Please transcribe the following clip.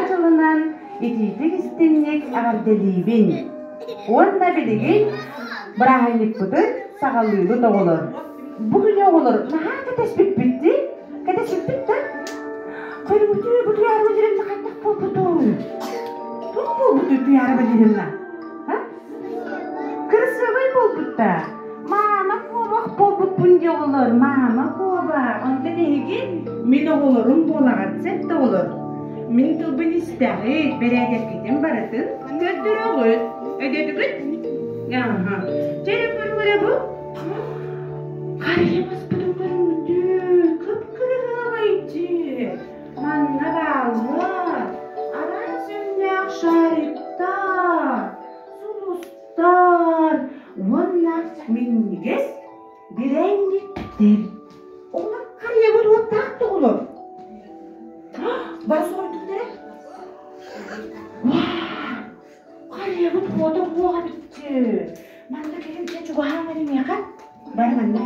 açılынан ититик истинник агарделибин. Онда билигин браханик бутын сагаллыйлы доголор. Бүгүн оголор наа кетеспит битти. Кетеспит да. Кайрыбыты буту ярыбы жеремде кайдак болбуту. Тугу буту ярыбы жеремна. Ха? Красивый болбутта. Мама кобак болбут бунде оголор. Мама кобак. Онда дегин мен оголорум болагатсет да олор. Мен тубын истәгит берәдәп китем баратын. Көтөрөгөт. Ödedikit? Aha. Telefonu bu. Karayamaz bunu göründü. Kıpkırılaydı. Manna bağlı. Aran sünyak şariptar. Sulustar. Onlar minniges birengittir. Onlar karayamaz o taktı olur. Bas oyduk dere. Karya bu foto buğa bitti. Manda kelimce juga hangarim ya kan? Barang mana?